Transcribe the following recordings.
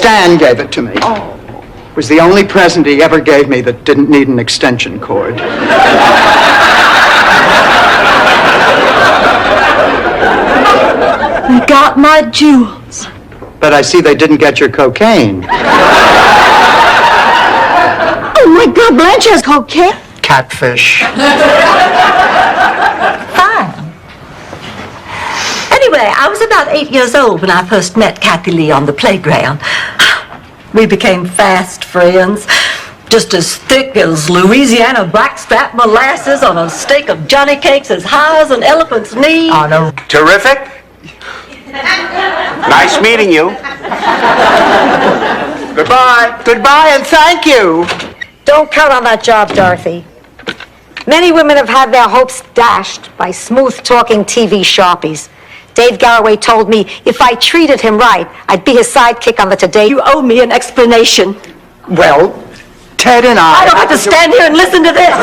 Stan gave it to me. Oh. It was the only present he ever gave me that didn't need an extension cord. You got my jewels. But I see they didn't get your cocaine. Oh, my God, Blanche has cocaine. Catfish. Fine. Anyway, I was about 8 years old when I first met Kathy Lee on the playground. We became fast friends, just as thick as Louisiana blackstrap molasses on a steak of Johnny cakes as high as an elephant's knee. On a... Terrific. Nice meeting you. Goodbye. Goodbye and thank you. Don't count on that job, Dorothy. Many women have had their hopes dashed by smooth-talking TV sharpies. Dave Garroway told me if I treated him right, I'd be his sidekick on the Today. You owe me an explanation. Well, Ted and I don't have to stand here and listen to this.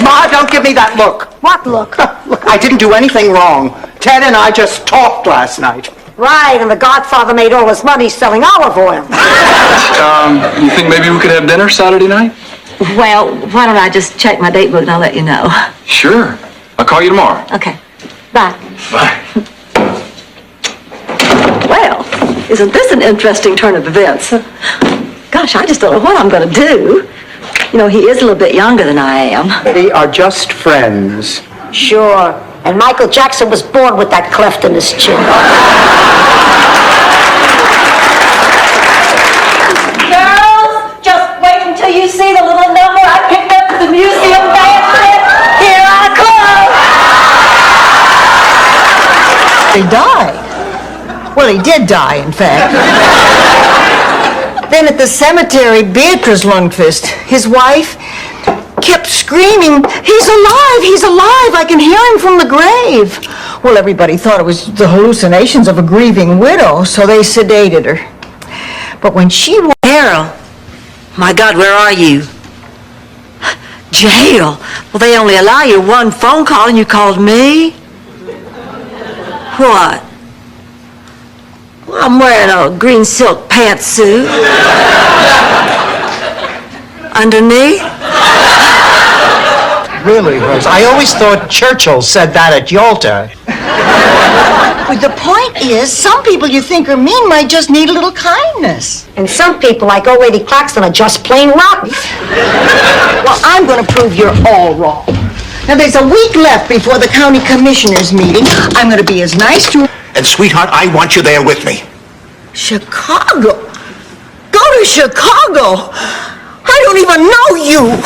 Ma, don't give me that look. What look? Look, I didn't do anything wrong. Ted and I just talked last night. Right, and the Godfather made all his money selling olive oil. You think maybe we could have dinner Saturday night? Well, why don't I just check my date book and I'll let you know. Sure. I'll call you tomorrow. Okay. Bye. Bye. Well, isn't this an interesting turn of events? Gosh, I just don't know what I'm going to do. You know, he is a little bit younger than I am. We are just friends. Sure, and Michael Jackson was born with that cleft in his chin. Girls, just wait until you see the little number I picked up at the museum basket. Here I come. He died. Well, he did die, in fact. Then at the cemetery, Beatrice Lundqvist, his wife, kept screaming, "He's alive! He's alive! I can hear him from the grave!" Well, everybody thought it was the hallucinations of a grieving widow, so they sedated her. But when she woke... Carol, my God, where are you? Jail? Well, they only allow you one phone call and you called me? What? Well, I'm wearing a green silk pantsuit. Underneath? Really, Rose? I always thought Churchill said that at Yalta. But the point is, some people you think are mean might just need a little kindness. And some people, like old lady Claxton, are just plain rotten. Well, I'm going to prove you're all wrong. Now, there's a week left before the county commissioners meeting. I'm going to be as nice to... And sweetheart, I want you there with me. Chicago? Go to Chicago? I don't even know you.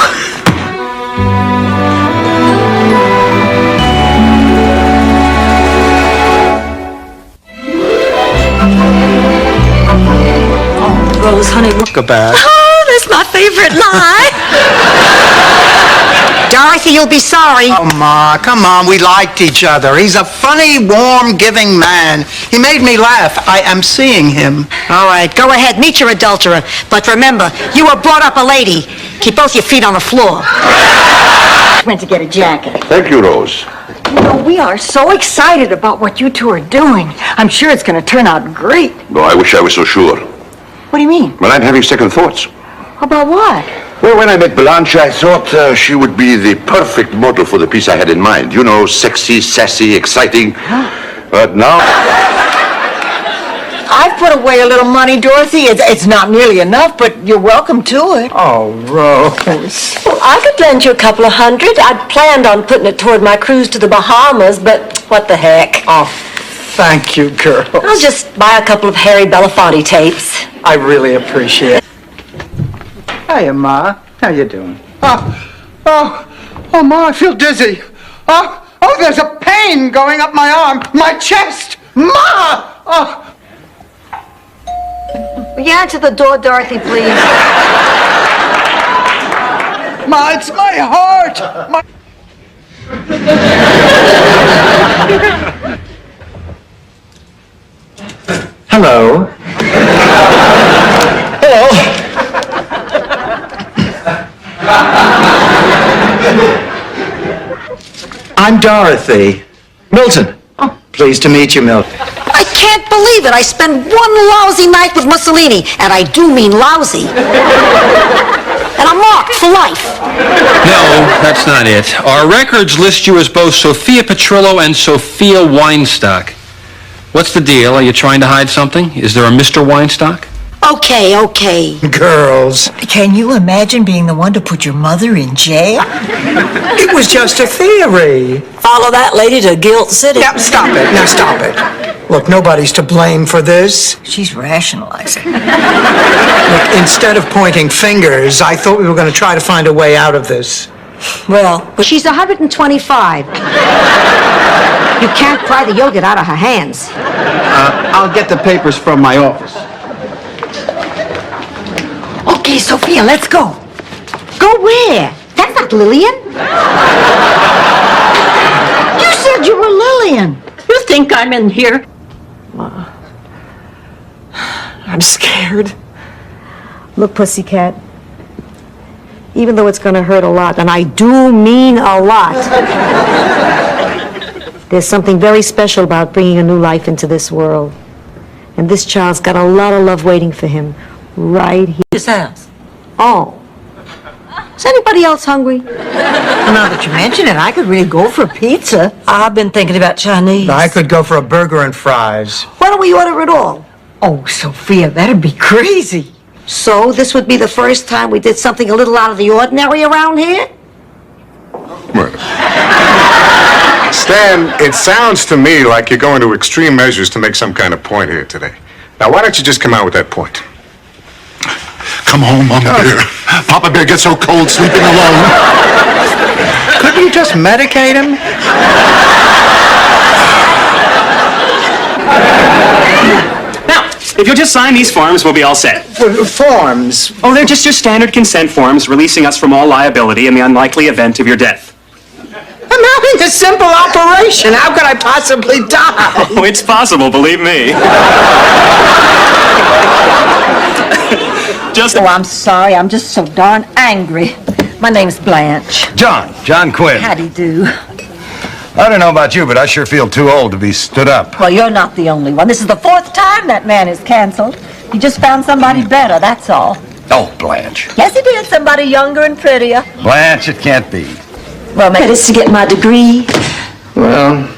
Rose, honey. Goodbye. Oh, that's my favorite lie. Dorothy, you'll be sorry. Oh, Ma, come on. We liked each other. He's a funny, warm, giving man. He made me laugh. I am seeing him. All right, go ahead, meet your adulterer. But remember, you were brought up a lady. Keep both your feet on the floor. Went to get a jacket. Thank you, Rose. You know, we are so excited about what you two are doing. I'm sure it's going to turn out great. No, I wish I was so sure. What do you mean? But I'm having second thoughts. About what? Well, when I met Blanche, I thought she would be the perfect model for the piece I had in mind. You know, sexy, sassy, exciting. But now... I've put away a little money, Dorothy. It's not nearly enough, but you're welcome to it. Oh, Rose. Well, I could lend you a couple of $100. I'd planned on putting it toward my cruise to the Bahamas, but what the heck? Oh, thank you, girl. I'll just buy a couple of Harry Belafonte tapes. I really appreciate it. Hiya, Ma. How you doing? Oh, Ma, I feel dizzy. Oh, there's a pain going up my arm, my chest. Ma! Oh. Will you answer the door, Dorothy, please? Ma, it's my heart. Hello. Hello. I'm Dorothy. Milton. Oh, Pleased to meet you, Milt. I can't believe it. I spent one lousy night with Mussolini, and I do mean lousy. And I'm marked for life. No, that's not it. Our records list you as both Sophia Petrillo and Sophia Weinstock. What's the deal? Are you trying to hide something? Is there a Mr. Weinstock? Okay. Girls, Can you imagine being the one to put your mother in jail? it was just a theory. Follow that lady to Guilt City. Now, stop it. Now, stop it. Look, nobody's to blame for this. She's rationalizing. Look, instead of pointing fingers, I thought we were going to try to find a way out of this. Well, She's 125. You can't pry the yogurt out of her hands. I'll get the papers from my office. Okay, Sophia, let's go. Go where? That's not Lillian. You said you were Lillian. you think I'm in here? I'm scared. Look, Pussycat, even though it's gonna hurt a lot, and I do mean a lot, there's something very special about bringing a new life into this world. And this child's got a lot of love waiting for him right here. His house. Oh. Is anybody else hungry? Well, now that you mention it, I could really go for pizza. I've been thinking about Chinese. I could go for a burger and fries. Why don't we order it all? Oh, Sophia, that'd be crazy. So this would be the first time we did something a little out of the ordinary around here? Stan, it sounds to me like you're going to extreme measures to make some kind of point here today. Now, why don't you just come out with that point? Come home, Mama Bear. Papa Bear gets so cold sleeping alone. Couldn't you just medicate him? Now, if you'll just sign these forms, we'll be all set. Forms. Oh, they're just your standard consent forms releasing us from all liability in the unlikely event of your death. I'm having a simple operation. How could I possibly die? Oh, it's possible, believe me. Oh, I'm sorry. I'm just so darn angry. My name's Blanche. John Quinn. Howdy do. I don't know about you, but I sure feel too old to be stood up. Well, you're not the only one. This is the 4th time that man is canceled. He just found somebody better, that's all. Oh, Blanche. Yes, he did. Somebody younger and prettier. Blanche, it can't be. Well, maybe it's to get my degree. Well,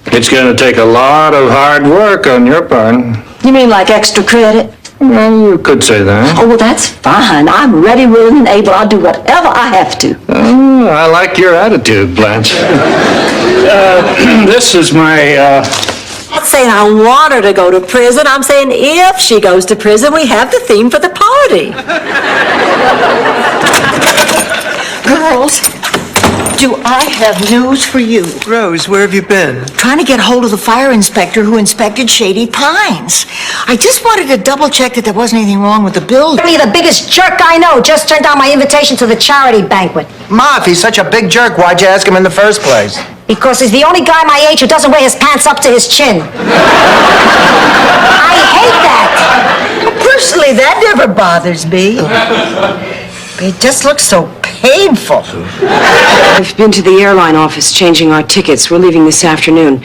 it's going to take a lot of hard work on your part. You mean like extra credit? Well, you could say that. Oh, well, that's fine. I'm ready, willing, and able. I'll do whatever I have to. Oh, I like your attitude, Blanche. This is my, I'm not saying I want her to go to prison. I'm saying if she goes to prison, we have the theme for the party. Girls, do I have news for you? Rose, where have you been? Trying to get hold of the fire inspector who inspected Shady Pines. I just wanted to double check that there wasn't anything wrong with the building. You're the biggest jerk I know. Just turned down my invitation to the charity banquet. Ma, if he's such a big jerk, why'd you ask him in the first place? Because he's the only guy my age who doesn't wear his pants up to his chin. I hate that. Personally, that never bothers me. It just looks so painful. We've been to the airline office changing our tickets. We're leaving this afternoon.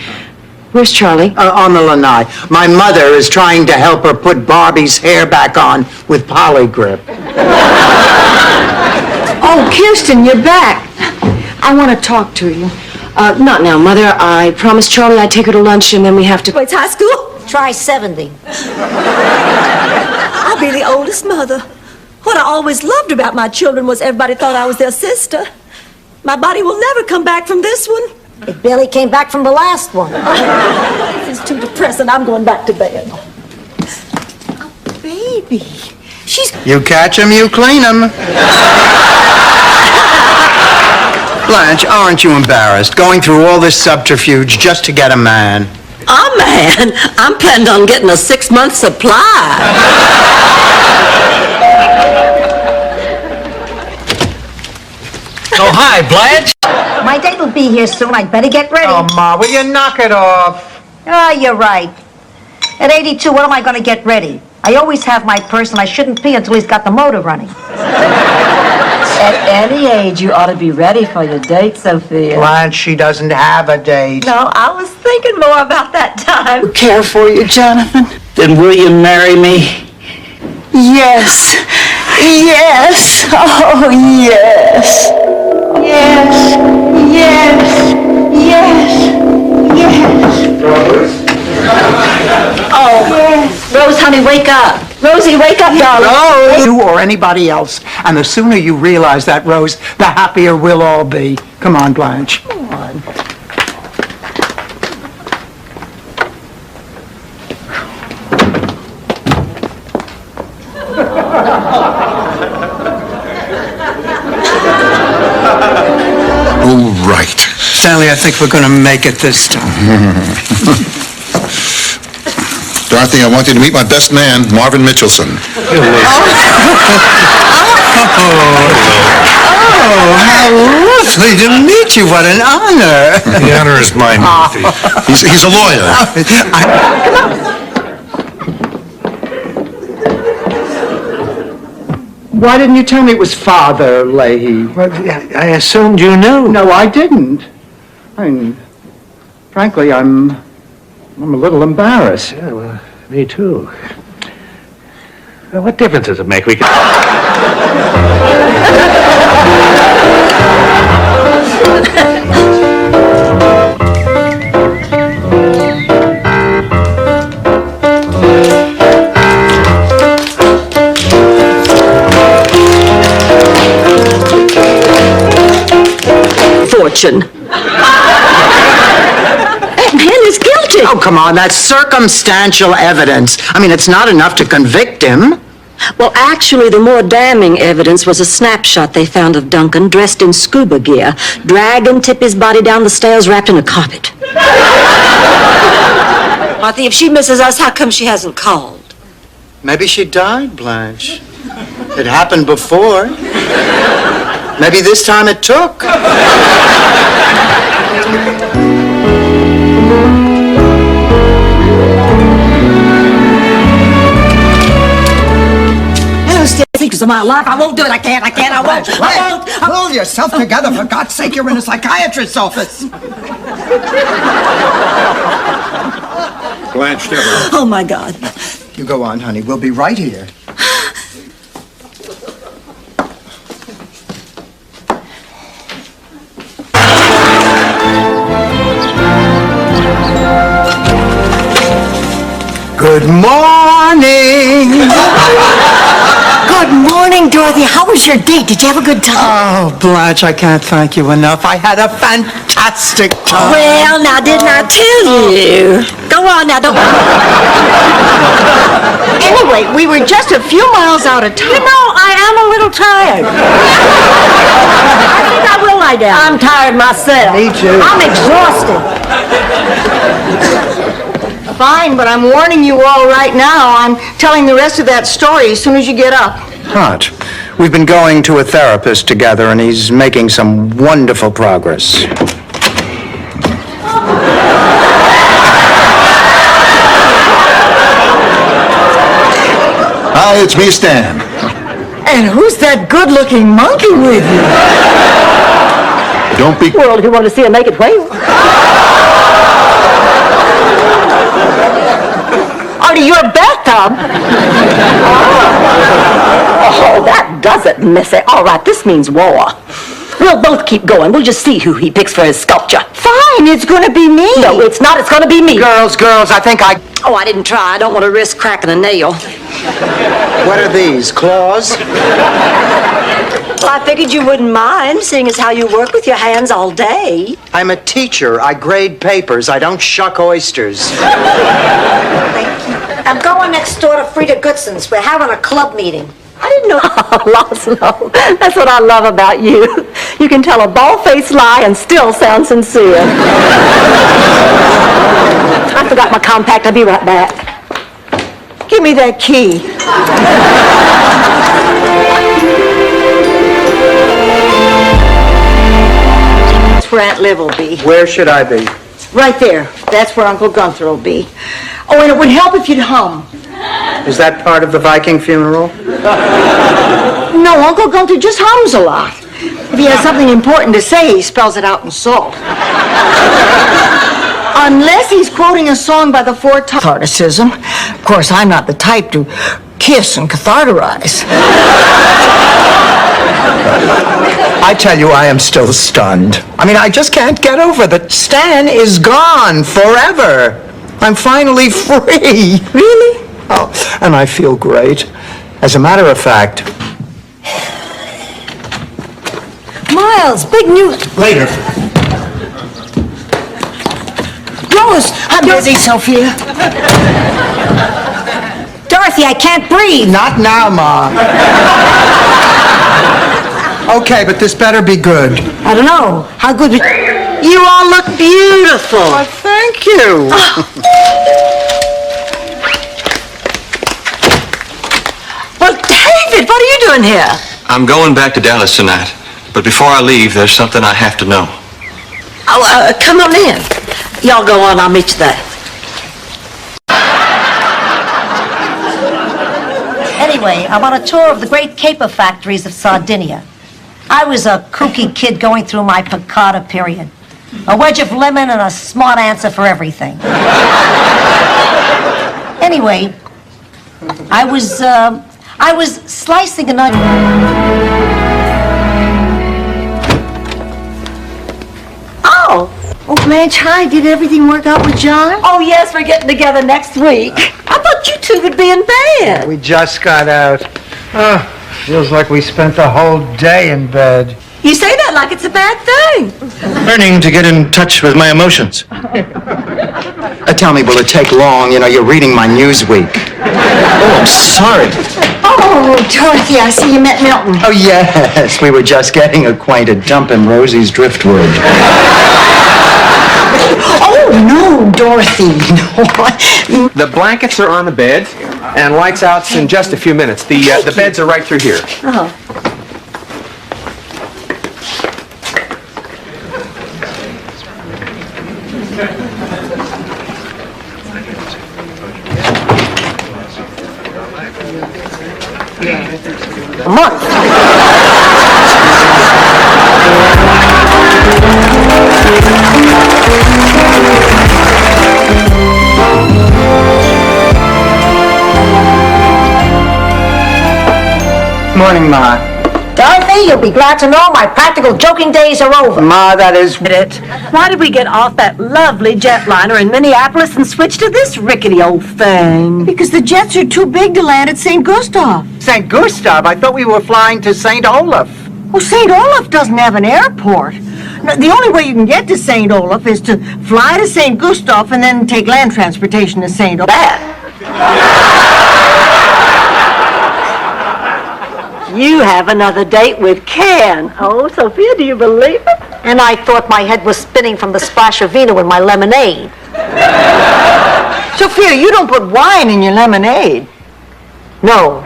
Where's Charlie? On the lanai. My mother is trying to help her put Barbie's hair back on with Polygrip. Oh, Kirsten, you're back. I want to talk to you. Not now, Mother. I promised Charlie I'd take her to lunch, and then we have to... It's high school? Try 70. I'll be the oldest mother. What I always loved about my children was everybody thought I was their sister. My body will never come back from this one. It barely came back from the last one. This is too depressing. I'm going back to bed. Oh, baby. She's... You catch him, you clean him. Blanche, aren't you embarrassed going through all this subterfuge just to get a man? A man? I'm planning on getting a 6-month supply. Oh, hi, Blanche. My date will be here soon. I'd better get ready. Oh, Ma, will you knock it off? Oh, you're right. At 82, what am I going to get ready? I always have my purse, and I shouldn't pee until he's got the motor running. At any age, you ought to be ready for your date, Sophia. Blanche, she doesn't have a date. No, I was thinking more about that time. Care for you, Jonathan? Then will you marry me? Yes. Yes. Oh, yes. Yes. Yes. Yes. Yes. Rose? Oh, yes. Rose, honey, wake up. Rosie, wake up, darling. No, you or anybody else. And the sooner you realize that, Rose, the happier we'll all be. Come on, Blanche. Come on. All right. Stanley, I think we're going to make it this time. Dorothy, I want you to meet my best man, Marvin Mitchelson. Oh, how lovely to meet you. What an honor. The honor is mine, Dorothy. He's a lawyer. Come on. Why didn't you tell me it was Father Leahy? Well, I assumed you knew. No, I didn't. I mean, frankly, I'm a little embarrassed. Yeah, well, me too. Well, what difference does it make? We can... Fortune. That man is guilty. Oh, come on, that's circumstantial evidence. I mean, it's not enough to convict him. Well, actually, the more damning evidence was a snapshot they found of Duncan dressed in scuba gear, dragging Tippy's body down the stairs wrapped in a carpet. Martha, if she misses us, how come she hasn't called? Maybe she died, Blanche. It happened before. Maybe this time it took. Secrets of my life. I won't do it. I can't. I won't. Pull yourself together. For God's sake, you're in a psychiatrist's office. Blanche Devereaux. Oh, my God. You go on, honey. We'll be right here. Good morning. Good morning, Dorothy. How was your date? Did you have a good time? Oh, Blanche, I can't thank you enough. I had a fantastic time. Well, now, didn't I tell you? Go on now, don't... Anyway, we were just a few miles out of town. You know, I am a little tired. I think I will lie down. I'm tired myself. Me too. I'm exhausted. Fine, but I'm warning you all right now. I'm telling the rest of that story as soon as you get up. Hot. We've been going to a therapist together, and he's making some wonderful progress. Hi, it's me, Stan. And who's that good-looking monkey with you? Don't be... Well, if you want to see a naked whale. Out of your bathtub? Oh, that does it, Missy. All right, this means war. We'll both keep going. We'll just see who he picks for his sculpture. Fine, it's going to be me. No, it's not. It's going to be me. Girls, I think I... Oh, I didn't try. I don't want to risk cracking a nail. What are these, claws? Well, I figured you wouldn't mind, seeing as how you work with your hands all day. I'm a teacher. I grade papers. I don't shuck oysters. I'm going next door to Frida Goodson's. We're having a club meeting. I didn't know. Oh, Laszlo, that's what I love about you. You can tell a bald-faced lie and still sound sincere. I forgot my compact. I'll be right back. Give me that key. That's where Aunt Liv will be. Where should I be? Right there. That's where Uncle Gunther will be. Oh, and it would help if you'd hum. Is that part of the Viking funeral? No, Uncle Gunther just hums a lot. If he has something important to say, he spells it out in salt. Unless he's quoting a song by the Four Tops. Catharticism. Of course, I'm not the type to kiss and catharterize. I tell you, I am still stunned. I mean, I just can't get over that Stan is gone forever. I'm finally free. Really? Oh, and I feel great. As a matter of fact... Miles, big news. Later. Rose, I'm busy, Sophia. Dorothy, I can't breathe. Not now, Ma. Okay, but this better be good. I don't know. How good was... You all look beautiful. Oh, thank you. Well, David, what are you doing here? I'm going back to Dallas tonight. But before I leave, there's something I have to know. Oh, come on in. Y'all go on, I'll meet you there. Anyway, I'm on a tour of the great caper factories of Sardinia. I was a kooky kid going through my piccata period. A wedge of lemon and a smart answer for everything. Anyway, I was slicing an onion. Oh, Blanche, hi. Did everything work out with John? Oh, yes, we're getting together next week. I thought you two would be in bed. We just got out. Oh, feels like we spent the whole day in bed. You say that like it's a bad thing. Learning to get in touch with my emotions. Tell me, will it take long? You know, you're reading my Newsweek. Oh, I'm sorry. Oh, Dorothy, I see you met Milton. Oh, yes. We were just getting acquainted, dumping Rosie's driftwood. Oh, no, Dorothy, no. The blankets are on the bed, and lights out's in just a few minutes. The beds are right through here. Oh. A month. Morning, Ma. Dorothy, you'll be glad to know my practical joking days are over. Ma, that is... Why did we get off that lovely jetliner in Minneapolis and switch to this rickety old thing? Because the jets are too big to land at St. Gustav. St. Gustav? I thought we were flying to St. Olaf. Well, St. Olaf doesn't have an airport. No, the only way you can get to St. Olaf is to fly to St. Gustav and then take land transportation to St. Olaf. You have another date with Ken. Oh, Sophia, do you believe it? And I thought my head was spinning from the splash of vino in my lemonade. Sophia, you don't put wine in your lemonade. No.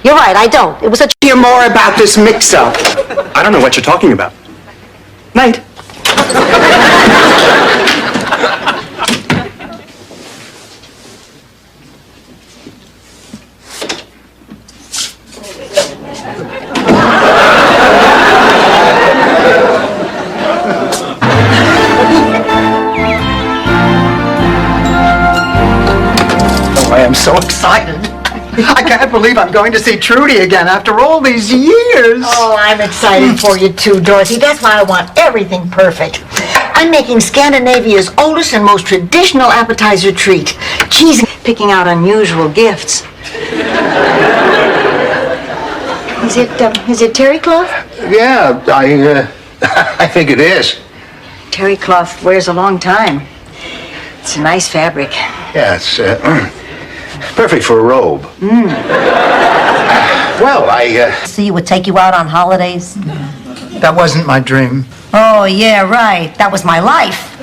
You're right, I don't. It was a... Hear more about this mix-up. I don't know what you're talking about. Night. I am so excited. I can't believe I'm going to see Trudy again after all these years. Oh, I'm excited for you too, Dorothy. That's why I want everything perfect. I'm making Scandinavia's oldest and most traditional appetizer treat. Cheese and picking out unusual gifts. Is it terry cloth? Yeah, I think it is. Terry cloth wears a long time. It's a nice fabric. Yeah, it's perfect for a robe. Well, So you would take you out on holidays? That wasn't my dream. Oh, yeah, right. That was my life.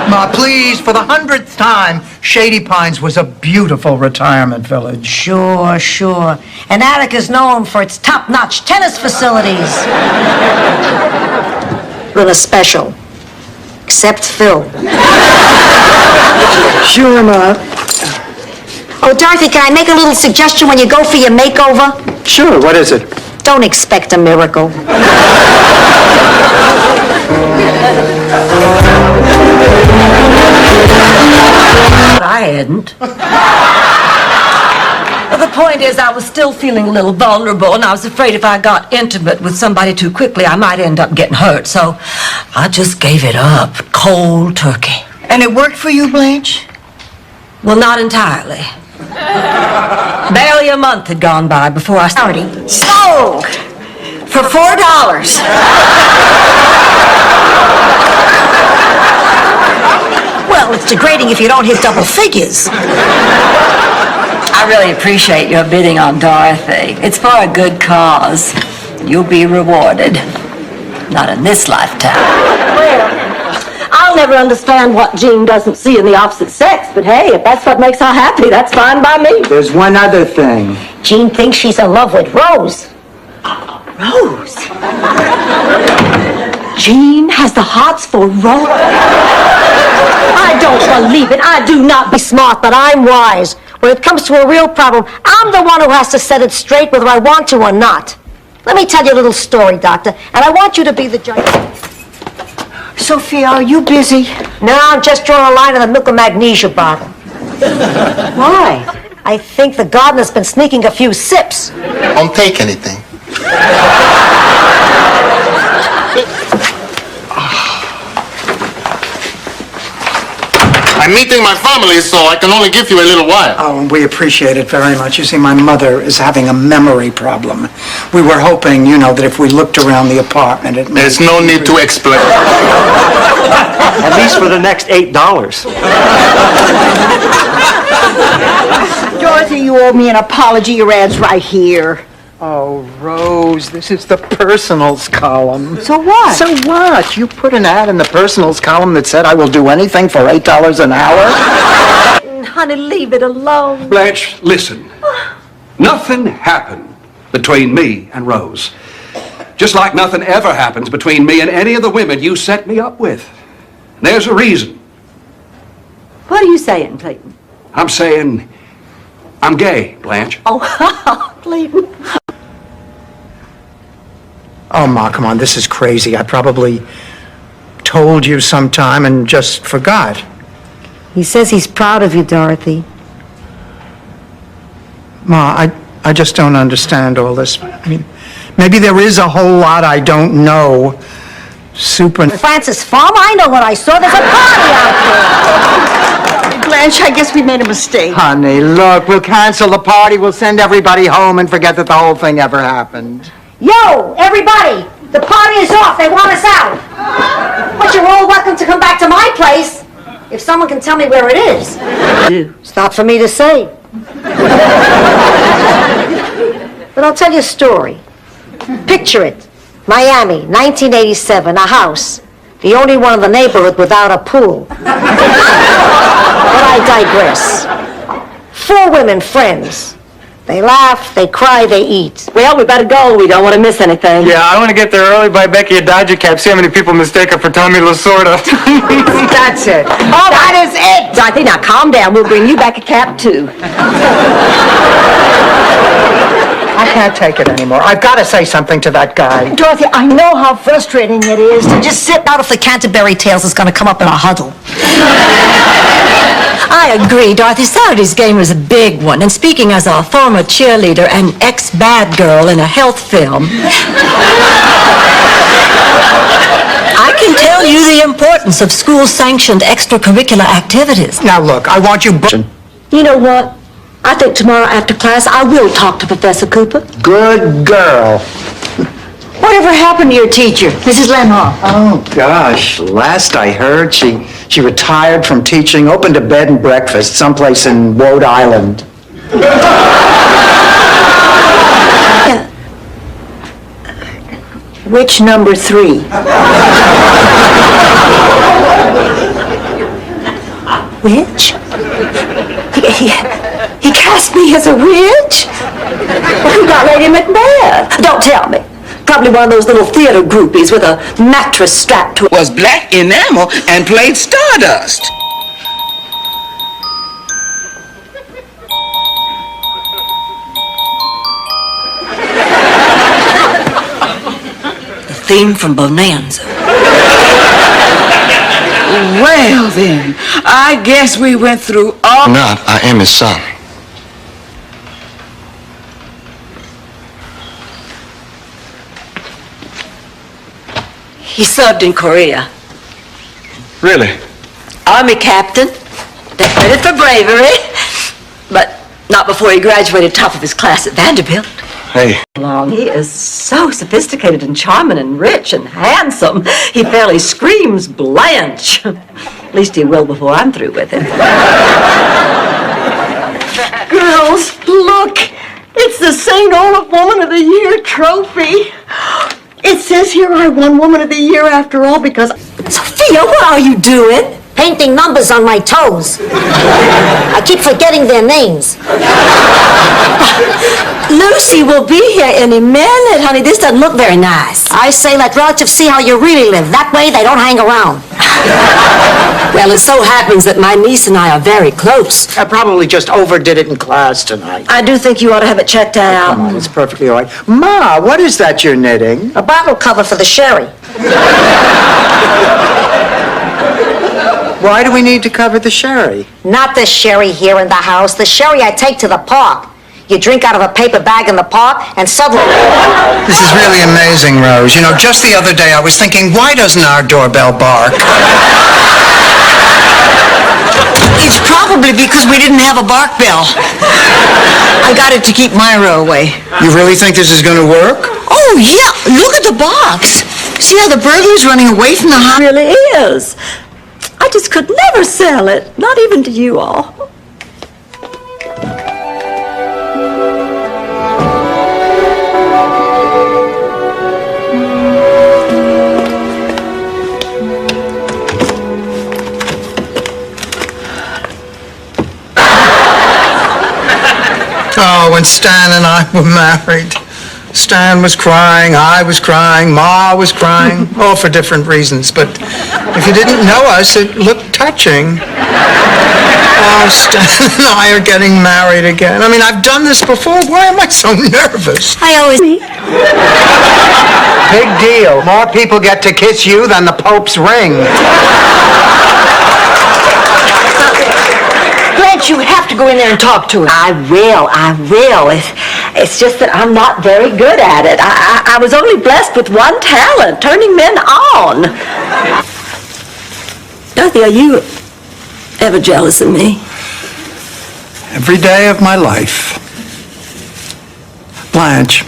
Ma, please, for the 100th time, Shady Pines was a beautiful retirement village. Sure, sure. And Attica's known for its top-notch tennis facilities. With a special. Except Phil. Sure, Ma. Oh, Dorothy, can I make a little suggestion when you go for your makeover? Sure, what is it? Don't expect a miracle. I hadn't. Well, the point is, I was still feeling a little vulnerable, and I was afraid if I got intimate with somebody too quickly, I might end up getting hurt. So I just gave it up, cold turkey. And it worked for you, Blanche? Well, not entirely. Barely a month had gone by before I started. Sold! For $4. Well, it's degrading if you don't hit double figures. I really appreciate your bidding on Dorothy. It's for a good cause. You'll be rewarded. Not in this lifetime. Well, I'll never understand what Jean doesn't see in the opposite sex, but hey, if that's what makes her happy, that's fine by me. There's one other thing. Jean thinks she's in love with Rose. Rose? Jean has the hots for Rose? I don't believe it. I do not be smart, but I'm wise. When it comes to a real problem, I'm the one who has to set it straight whether I want to or not. Let me tell you a little story, Doctor, and I want you to be the judge. Sophia, are you busy? No, I'm just drawing a line on the milk and magnesia bottle. Why? I think the gardener's been sneaking a few sips. Don't take anything. I'm meeting my family, so I can only give you a little while. Oh, we appreciate it very much. You see, my mother is having a memory problem. We were hoping, that if we looked around the apartment, it may... There's no need to explain. At least for the next $8. Dorothy, you owe me an apology. Your ad's right here. Oh, Rose, this is the personals column. So what? So what? You put an ad in the personals column that said I will do anything for $8 an hour? Honey, leave it alone. Blanche, listen. Nothing happened between me and Rose. Just like nothing ever happens between me and any of the women you set me up with. There's a reason. What are you saying, Clayton? I'm saying I'm gay, Blanche. Oh, Clayton. Oh, Ma, come on, this is crazy. I probably told you sometime and just forgot. He says he's proud of you, Dorothy. Ma, I just don't understand all this. I mean, maybe there is a whole lot I don't know. Francis Farm, I know what I saw. There's a party out there. Blanche, I guess we made a mistake. Honey, look, we'll cancel the party. We'll send everybody home and forget that the whole thing ever happened. Yo, everybody, the party is off. They want us out. But you're all welcome to come back to my place if someone can tell me where it is. It's not for me to say. But I'll tell you a story. Picture it. Miami, 1987, a house. The only one in the neighborhood without a pool. But I digress. 4 women friends. They laugh, they cry, they eat. Well, we better go. We don't want to miss anything. Yeah, I want to get there early, buy Becky a Dodger cap, see how many people mistake her for Tommy Lasorda. That's it. Oh, that is it. Dorothy, now calm down. We'll bring you back a cap, too. I can't take it anymore. I've got to say something to that guy. Dorothy, I know how frustrating it is to just sit Out if the Canterbury Tales is going to come up in a huddle. I agree, Dorothy. Saturday's game was a big one. And speaking as a former cheerleader and ex-bad girl in a health film, I can tell you the importance of school-sanctioned extracurricular activities. Now, look, I want you... You know what? I think tomorrow after class I will talk to Professor Cooper. Good girl. Whatever happened to your teacher, Mrs. Lenhoff? Oh, gosh. Last I heard, she retired from teaching, opened a bed and breakfast someplace in Rhode Island. Which number 3? Witch? He cast me as a witch? Who got Lady Macbeth? Don't tell me. Probably one of those little theater groupies with a mattress strapped to it. Was black enamel and played Stardust. theme from Bonanza. Well, then, I guess we went through all... Not, I am his son. He served in Korea. Really? Army captain. Decorated for bravery. But not before he graduated top of his class at Vanderbilt. Hey. He is so sophisticated and charming and rich and handsome. He fairly screams Blanche. At least he will before I'm through with him. Girls, look! It's the St. Olaf Woman of the Year trophy. It says here I won Woman of the Year after all because... Sophia, what are you doing? Painting numbers on my toes. I keep forgetting their names. Lucy will be here any minute, honey. This doesn't look very nice. I say let relatives see how you really live. That way they don't hang around. Well, it so happens that my niece and I are very close. I probably just overdid it in class tonight. I do think you ought to have it checked out. Come on, it's perfectly all right. Ma, what is that you're knitting? A bottle cover for the sherry. Why do we need to cover the sherry? Not the sherry here in the house. The sherry I take to the park. You drink out of a paper bag in the park, and suddenly... This is really amazing, Rose. You know, just the other day I was thinking, why doesn't our doorbell bark? It's probably because we didn't have a bark bell. I got it to keep Myra away. You really think this is going to work? Oh, yeah. Look at the box. See how the burglar's running away from the house? It really is. I just could never sell it, not even to you all. Oh, when Stan and I were married, Stan was crying, I was crying, Ma was crying, all for different reasons. But if you didn't know us, it looked touching. Oh, Stan and I are getting married again. I mean, I've done this before. Why am I so nervous? I always... Big deal. More people get to kiss you than the Pope's ring. Blanche, you have to go in there and talk to him. I will. It's just that I'm not very good at it. I was only blessed with one talent, turning men on. Dorothy, are you ever jealous of me? Every day of my life. Blanche,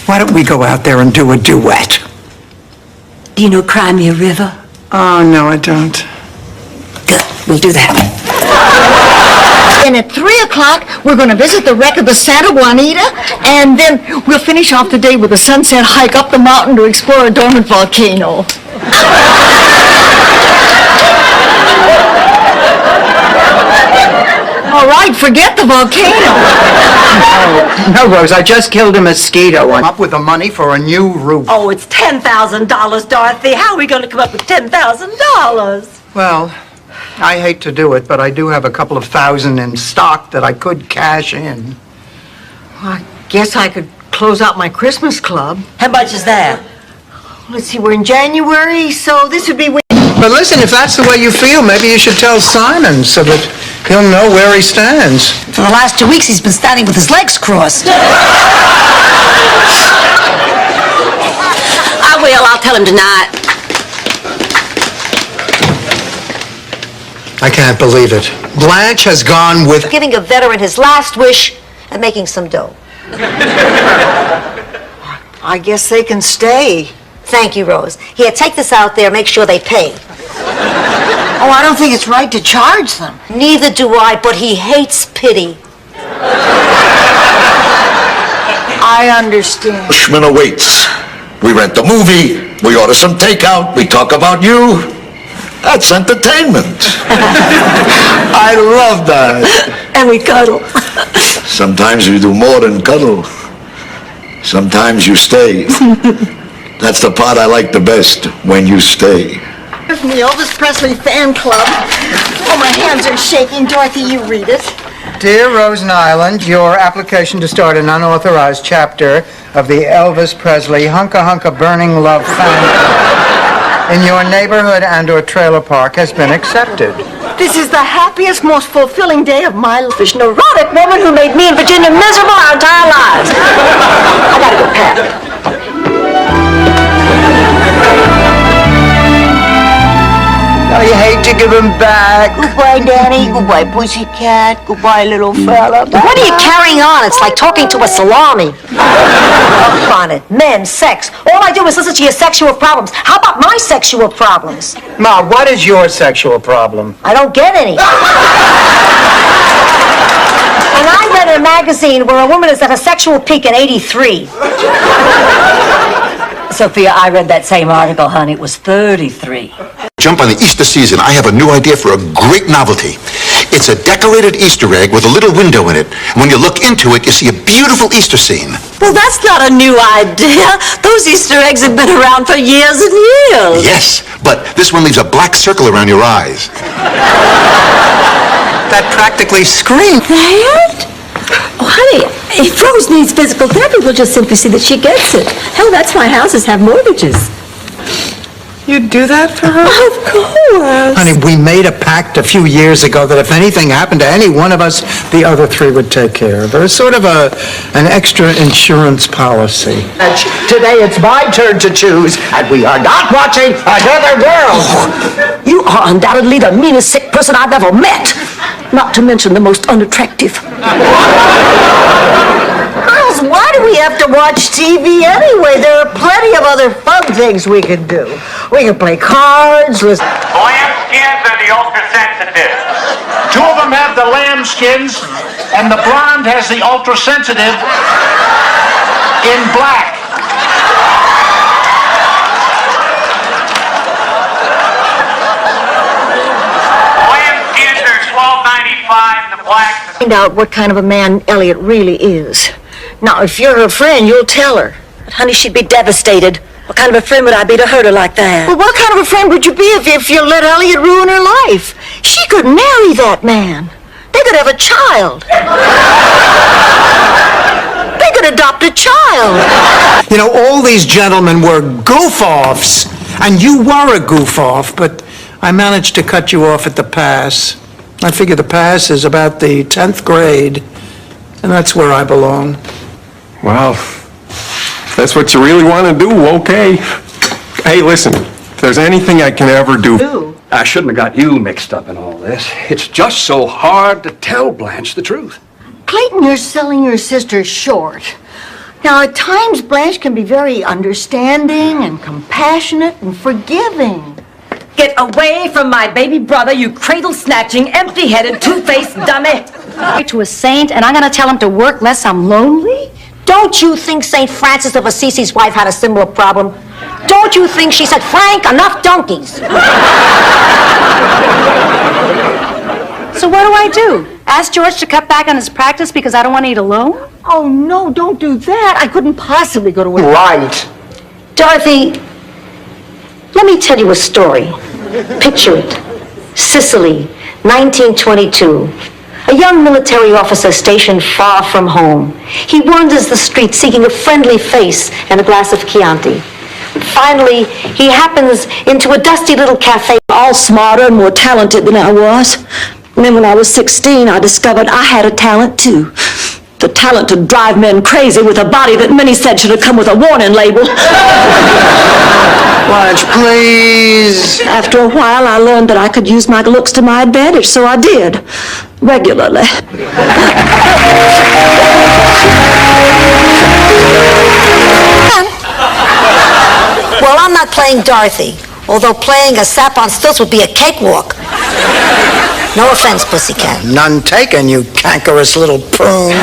why don't we go out there and do a duet? Do you know Crimea River? Oh, no, I don't. Good, we'll do that. And at 3 o'clock, we're going to visit the wreck of the Santa Juanita, and then we'll finish off the day with a sunset hike up the mountain to explore a dormant volcano. All right, forget the volcano. No, Rose, I just killed a mosquito. I'm up with the money for a new roof. Oh, it's $10,000, Dorothy. How are we going to come up with $10,000? Well, I hate to do it, but I do have a couple of thousand in stock that I could cash in. I guess I could close out my Christmas club. How much is that? Let's see, we're in January, so this would be... But listen, if that's the way you feel, maybe you should tell Simon so that he'll know where he stands. For the last 2 weeks, he's been standing with his legs crossed. I will. I'll tell him tonight. I can't believe it. Blanche has gone with... Giving a veteran his last wish and making some dough. I guess they can stay. Thank you, Rose. Here, take this out there, make sure they pay. Oh, I don't think it's right to charge them. Neither do I, but he hates pity. I understand. Schmin awaits. We rent the movie, we order some takeout, we talk about you. That's entertainment. I love that. And we cuddle. Sometimes you do more than cuddle. Sometimes you stay. That's the part I like the best, when you stay. From the Elvis Presley fan club. Oh, my hands are shaking. Dorothy, you read it. Dear Rosen Island, your application to start an unauthorized chapter of the Elvis Presley Hunka Hunka Burning Love fan club in your neighborhood and/or trailer park has been accepted. This is the happiest, most fulfilling day of my life. This neurotic woman who made me and Virginia miserable our entire lives. I gotta go pack. Oh, you hate to give him back. Goodbye, Danny. Goodbye, pussycat. Goodbye, little fella. What are you carrying on? It's like talking to a salami. Up on it. Men, sex. All I do is listen to your sexual problems. How about my sexual problems? Ma, what is your sexual problem? I don't get any. And I read in a magazine where a woman is at a sexual peak at 83. Sophia, I read that same article, honey. It was 33. Jump on the Easter season. I have a new idea for a great novelty. It's a decorated Easter egg with a little window in it. When you look into it, you see a beautiful Easter scene. Well, that's not a new idea. Those Easter eggs have been around for years and years. Yes, but this one leaves a black circle around your eyes. That practically screams. That? Oh, honey, if Rose needs physical therapy, we'll just simply see that she gets it. Hell, that's why houses have mortgages. You'd do that for her? Of course. Honey, we made a pact a few years ago that if anything happened to any one of us, the other three would take care of her. It's sort of an extra insurance policy. Today it's my turn to choose, and we are not watching another girl. Oh, you are undoubtedly the meanest sick person I've ever met. Not to mention the most unattractive. Girls, why do we have to watch TV anyway? There are plenty of other fun things we can do. We can play cards, listen. Lambskins are the ultra-sensitive. Two of them have the lambskins, and the blonde has the ultra-sensitive in black. Lambskins are $12.95, the blacks. Find out what kind of a man Elliot really is. Now, if you're her friend, you'll tell her. But honey, she'd be devastated. What kind of a friend would I be to hurt her like that? Well, what kind of a friend would you be if you let Elliot ruin her life? She could marry that man. They could have a child. They could adopt a child. You know, all these gentlemen were goof-offs, and you were a goof-off, but I managed to cut you off at the pass. I figure the pass is about the 10th grade, and that's where I belong. Well, if that's what you really want to do, okay. Hey, listen, if there's anything I can ever do... I shouldn't have got you mixed up in all this. It's just so hard to tell Blanche the truth. Clayton, you're selling your sister short. Now, at times, Blanche can be very understanding and compassionate and forgiving. Get away from my baby brother, you cradle-snatching, empty-headed, two-faced dummy. To a saint, and I'm going to tell him to work less I'm lonely? Don't you think St. Francis of Assisi's wife had a similar problem? Don't you think she said, Frank, enough donkeys? So what do? Ask George to cut back on his practice because I don't want to eat alone? Oh, no, don't do that. I couldn't possibly go to work. Right. Dorothy, let me tell you a story. Picture it. Sicily, 1922. A young military officer stationed far from home. He wanders the streets seeking a friendly face and a glass of Chianti. Finally, he happens into a dusty little cafe. All smarter and more talented than I was. And then when I was 16, I discovered I had a talent too. The talent to drive men crazy with a body that many said should have come with a warning label. Blanche, please. After a while, I learned that I could use my looks to my advantage, so I did. Regularly. Well, I'm not playing Dorothy, although playing a sap on stilts would be a cakewalk. No offense, pussycat. None taken, you cankerous little prune.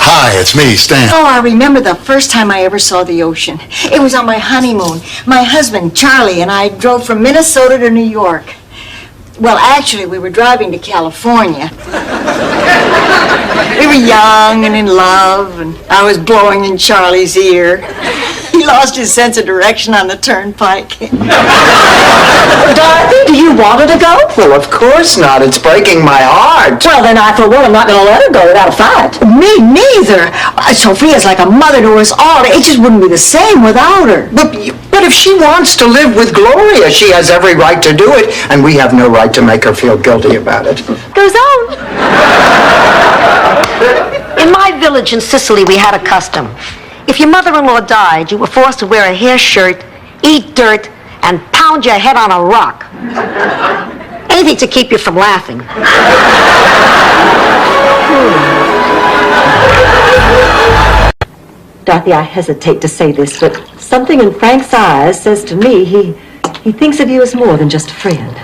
Hi, it's me, Stan. Oh, I remember the first time I ever saw the ocean. It was on my honeymoon. My husband, Charlie, and I drove from Minnesota to New York. Well, actually, we were driving to California. We were young and in love, and I was blowing in Charlie's ear. He lost his sense of direction on the turnpike. Dorothy, do you want her to go? Well, of course not. It's breaking my heart. Well, then I, for one, am not going to let her go without a fight. Me neither. Sophia's like a mother to us all. It just wouldn't be the same without her. But if she wants to live with Gloria, she has every right to do it, and we have no right to make her feel guilty about it. Goes on. In my village in Sicily, we had a custom. If your mother-in-law died, you were forced to wear a hair shirt, eat dirt, and pound your head on a rock. Anything to keep you from laughing. Dorothy, I hesitate to say this, but something in Frank's eyes says to me he thinks of you as more than just a friend.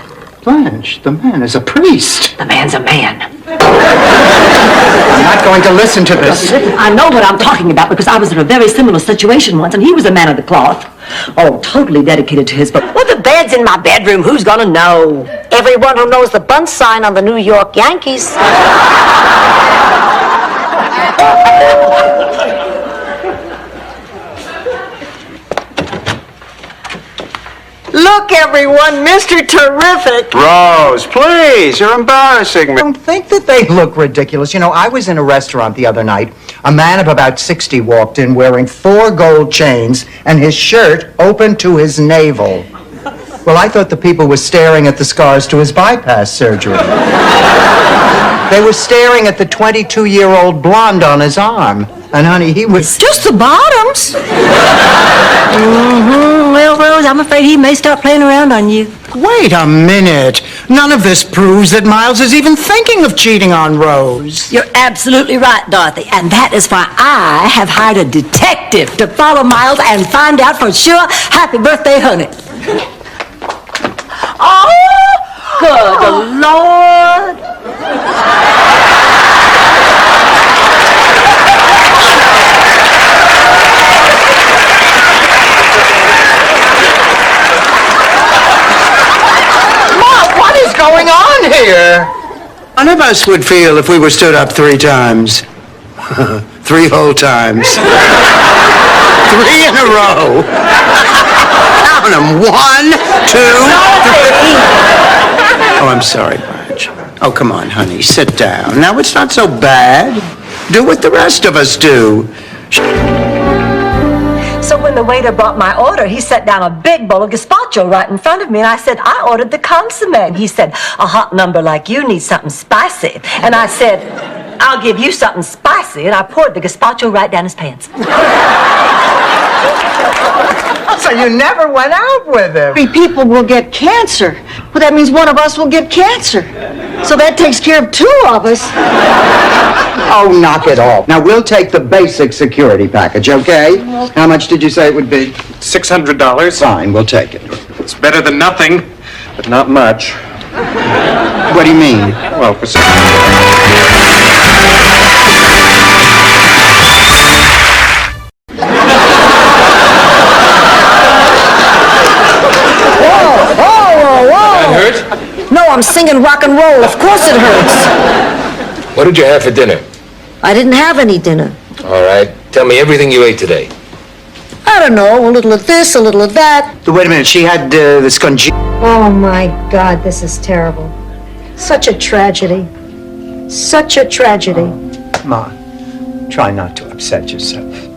Blanche, the man is a priest. The man's a man. I'm not going to listen to this. Listen, I know what I'm talking about because I was in a very similar situation once, and he was a man of the cloth. Oh, totally dedicated to his book. Well, the bed's in my bedroom. Who's gonna know? Everyone who knows the bunt sign on the New York Yankees. Look, everyone, Mr. Terrific. Rose, please, you're embarrassing me. I don't think that they look ridiculous. You know, I was in a restaurant the other night. A man of about 60 walked in wearing 4 gold chains and his shirt open to his navel. Well, I thought the people were staring at the scars to his bypass surgery. They were staring at the 22-year-old blonde on his arm. And, honey, he was... Just the bottoms. Well, Rose, I'm afraid he may start playing around on you. Wait a minute. None of this proves that Miles is even thinking of cheating on Rose. You're absolutely right, Dorothy, and that is why I have hired a detective to follow Miles and find out for sure. Happy birthday, honey. Oh, good Lord. Going on here? None of us would feel if we were stood up 3 times. 3 whole times. 3 in a row. Count them. 1, 2, 3. Oh, I'm sorry, Blanche. Oh, come on, honey. Sit down. Now, it's not so bad. Do what the rest of us do. So when the waiter brought my order, he set down a big bowl of gazpacho right in front of me, and I said, I ordered the consomme. And he said, a hot number like you needs something spicy. And I said, I'll give you something spicy, and I poured the gazpacho right down his pants. So you never went out with him? 3 people will get cancer. Well, that means one of us will get cancer. So that takes care of 2 of us. Oh, knock it off. Now, we'll take the basic security package, okay? How much did you say it would be? $600. Fine, we'll take it. It's better than nothing, but not much. What do you mean? Well, That hurt? No, I'm singing rock and roll. Of course it hurts. What did you have for dinner? I didn't have any dinner. All right. Tell me everything you ate today. I don't know, a little of this, a little of that. Wait a minute, she had this conge... Oh, my God, this is terrible. Such a tragedy. Such a tragedy. Ma, try not to upset yourself.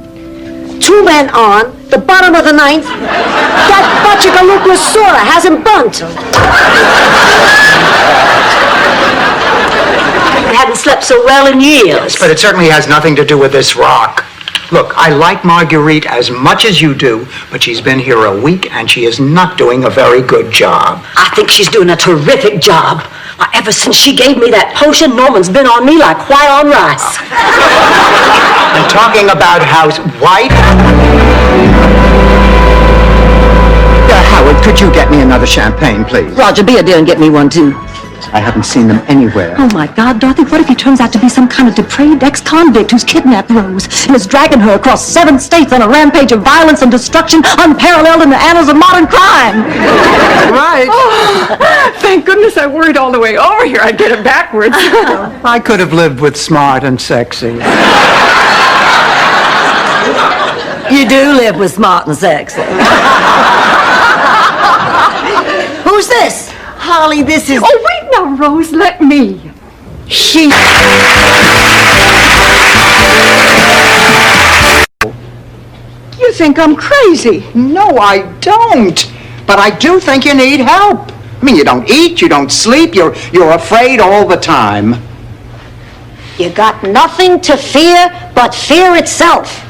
2 men on, the bottom of the 9th. That Bachikalukwasura hasn't bunt. I hadn't slept so well in years. But it certainly has nothing to do with this rock. Look, I like Marguerite as much as you do, but she's been here a week and she is not doing a very good job. I think she's doing a terrific job. Why, ever since she gave me that potion, Norman's been on me like white on rice. I'm talking about House White. Howard, could you get me another champagne, please? Roger, be a dear and get me one, too. I haven't seen them anywhere. Oh, my God, Dorothy, what if he turns out to be some kind of depraved ex-convict who's kidnapped Rose and is dragging her across 7 states on a rampage of violence and destruction unparalleled in the annals of modern crime? Right. Oh, thank goodness I worried all the way over here. I'd get it backwards. I could have lived with smart and sexy. You do live with smart and sexy. Who's this? Holly, this is... Oh, wait now, Rose, let me. She... You think I'm crazy? No, I don't. But I do think you need help. I mean, you don't eat, you don't sleep, you're afraid all the time. You got nothing to fear but fear itself.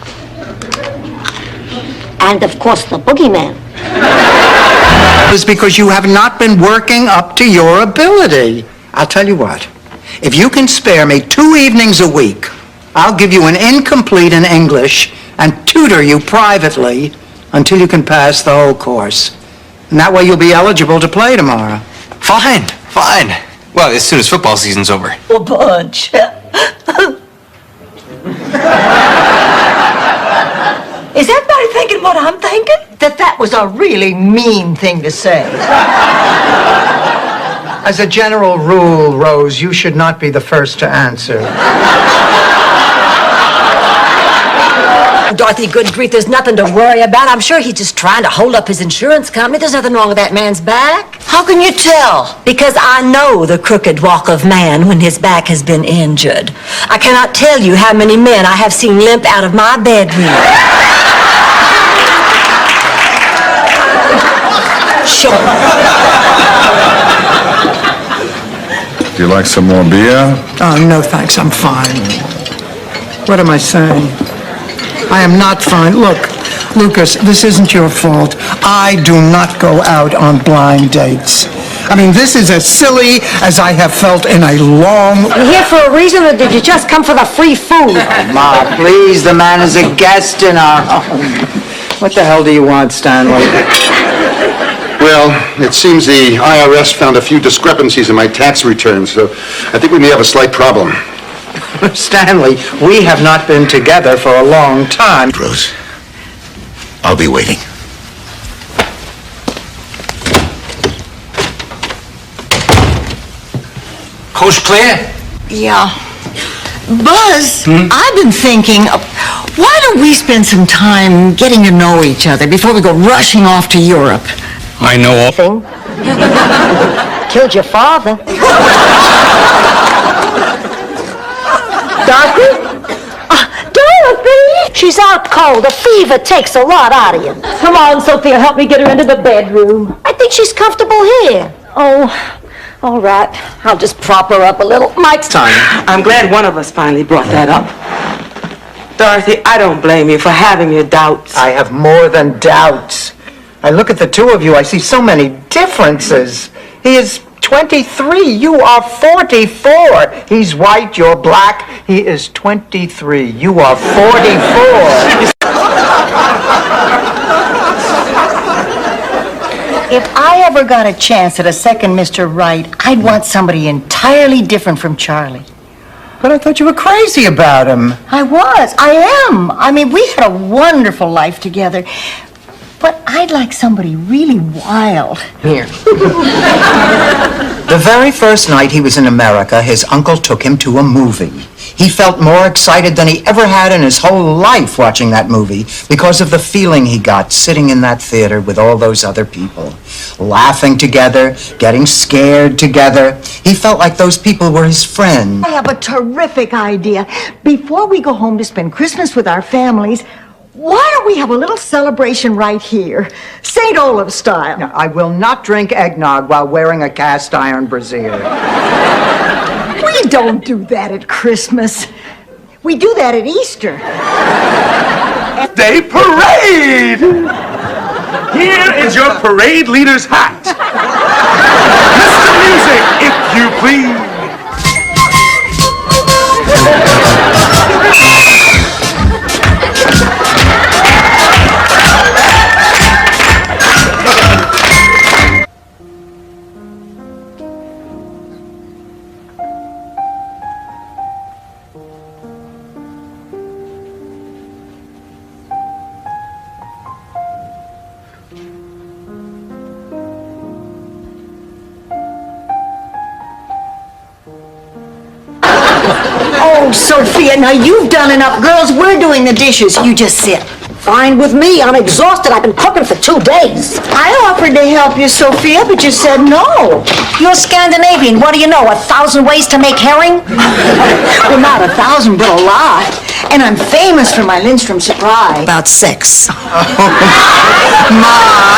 And of course, the boogeyman. It's because you have not been working up to your ability. I'll tell you what. If you can spare me 2 evenings a week, I'll give you an incomplete in English and tutor you privately until you can pass the whole course. And that way you'll be eligible to play tomorrow. Fine. Well, as soon as football season's over. A bunch. Is everybody thinking what I'm thinking? That was a really mean thing to say. As a general rule, Rose, you should not be the first to answer. Dorothy, good grief, there's nothing to worry about. I'm sure he's just trying to hold up his insurance company. There's nothing wrong with that man's back. How can you tell? Because I know the crooked walk of man when his back has been injured. I cannot tell you how many men I have seen limp out of my bedroom. Sure. Do you like some more beer? Oh, no, thanks. I'm fine. What am I saying? I am not fine. Look, Lucas, this isn't your fault. I do not go out on blind dates. I mean, this is as silly as I have felt in a long... You here for a reason, or did you just come for the free food? Oh, Ma, please, the man is a guest in our home. What the hell do you want, Stanley? Well, it seems the IRS found a few discrepancies in my tax returns, so I think we may have a slight problem. Stanley, we have not been together for a long time. Rose, I'll be waiting. Coast clear? Yeah. Buzz, I've been thinking, why don't we spend some time getting to know each other before we go rushing off to Europe? I know all... Killed your father. Dorothy? Dorothy! She's out cold. The fever takes a lot out of you. Come on, Sophia, help me get her into the bedroom. I think she's comfortable here. Oh, all right. I'll just prop her up a little. Mike's Tanya, I'm glad one of us finally brought that up. Dorothy, I don't blame you for having your doubts. I have more than doubts. I look at the two of you, I see so many differences. He is 23, you are 44. He's white, you're black. He is 23, you are 44. If I ever got a chance at a second Mr. Right, I'd want somebody entirely different from Charlie. But I thought you were crazy about him. I am. I mean, we had a wonderful life together. But I'd like somebody really wild. Here. The very first night he was in America, his uncle took him to a movie. He felt more excited than he ever had in his whole life watching that movie because of the feeling he got sitting in that theater with all those other people, laughing together, getting scared together. He felt like those people were his friends. I have a terrific idea. Before we go home to spend Christmas with our families, why don't we have a little celebration right here, St. Olaf style? Now, I will not drink eggnog while wearing a cast iron brassiere. We don't do that at Christmas. We do that at Easter. Day parade! Here is your parade leader's hat. Mr. Music, if you please. Oh, Sophia, now you've done enough. Girls, we're doing the dishes. You just sit. Fine with me. I'm exhausted. I've been cooking for 2 days. I offered to help you, Sophia, but you said no. You're Scandinavian. What do you know? 1,000 ways to make herring? Well, not 1,000, but a lot. And I'm famous for my Lindstrom surprise. About sex. Ma,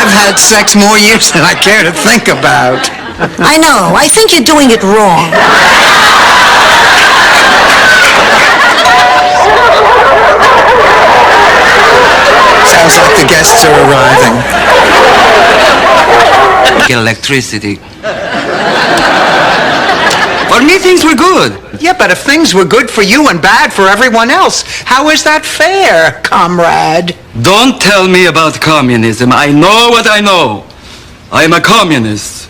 I've had sex more years than I care to think about. I know. I think you're doing it wrong. Sounds like the guests are arriving. Electricity. For me, things were good. Yeah, but if things were good for you and bad for everyone else, how is that fair, comrade? Don't tell me about communism. I know what I know. I am a communist.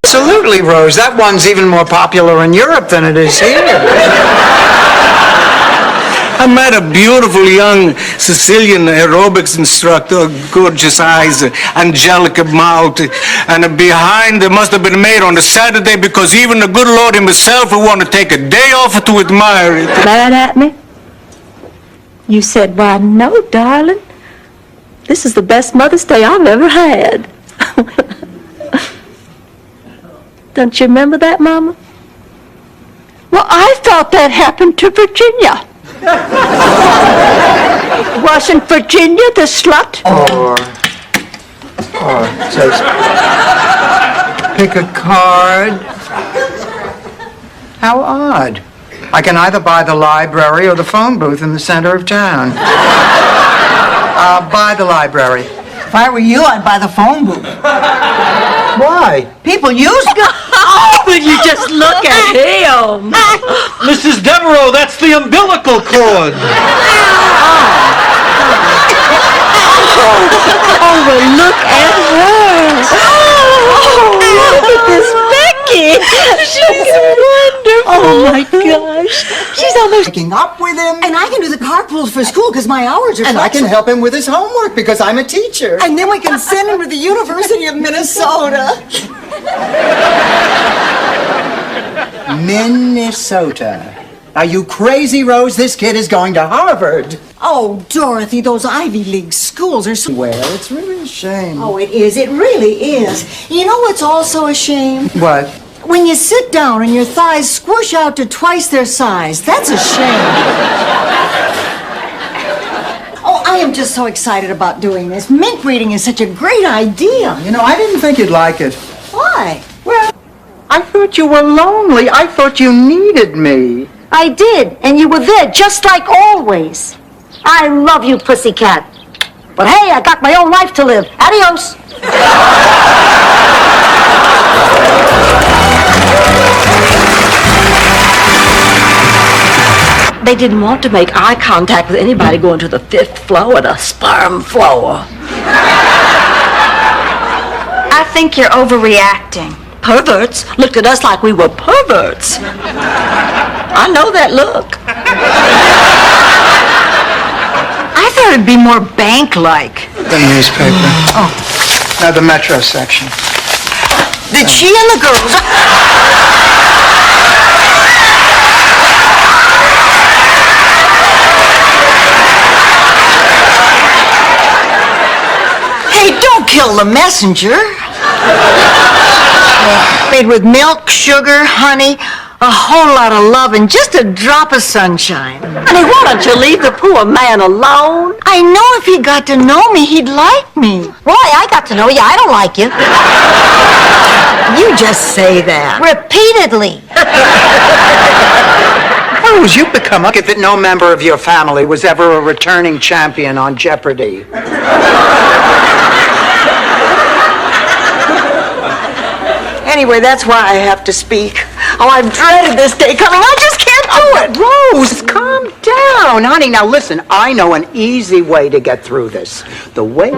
Absolutely, Rose. That one's even more popular in Europe than it is here. I met a beautiful young Sicilian aerobics instructor, gorgeous eyes, angelic mouth, and behind there must have been made on a Saturday because even the good Lord himself would want to take a day off to admire it. Mad at me? You said, why, no, darling. This is the best Mother's Day I've ever had. Don't you remember that, Mama? Well, I thought that happened to Virginia. Wasn't Virginia the slut? Or it says, pick a card. How odd. I can either buy the library or the phone booth in the center of town. I'll buy the library. If I were you, I'd buy the phone booth. Why? People use it. Oh, will you just look at him? Mrs. Devereaux, that's the umbilical cord. Oh, well, look at her. Oh, look at this Becky. She's wonderful. Oh, my gosh. She's almost Picking up with him. And I can do the carpools for school because my hours are And I can help him with his homework because I'm a teacher. And then we can send him to the University of Minnesota. Minnesota. Are you crazy, Rose? This kid is going to Harvard. Oh, Dorothy, those Ivy League schools are so... Well, it's really a shame. Oh, it is. It really is. You know what's also a shame? What? When you sit down and your thighs squish out to twice their size. That's a shame. Oh, I am just so excited about doing this. Mint reading is such a great idea. You know, I didn't think you'd like it. Why? Well, I thought you were lonely. I thought you needed me. I did, and you were there just like always. I love you, pussycat. But hey, I got my own life to live. Adios. They didn't want to make eye contact with anybody going to the 5th floor, the sperm floor. I think you're overreacting. Perverts looked at us like we were perverts. I know that look. I thought it'd be more bank-like. The newspaper. Oh. Now the Metro section. Did she and the girls... Hey, don't kill the messenger. Made with milk, sugar, honey, a whole lot of love, and just a drop of sunshine. Honey, why don't you leave the poor man alone? I know if he got to know me, he'd like me. Why? I got to know you. I don't like you. You just say that. Repeatedly. Rose, you've become lucky that no member of your family was ever a returning champion on Jeopardy. Anyway, that's why I have to speak. Oh, I've dreaded this day coming. I just can't do it. Rose, calm down. Honey, now listen, I know an easy way to get through this. The way...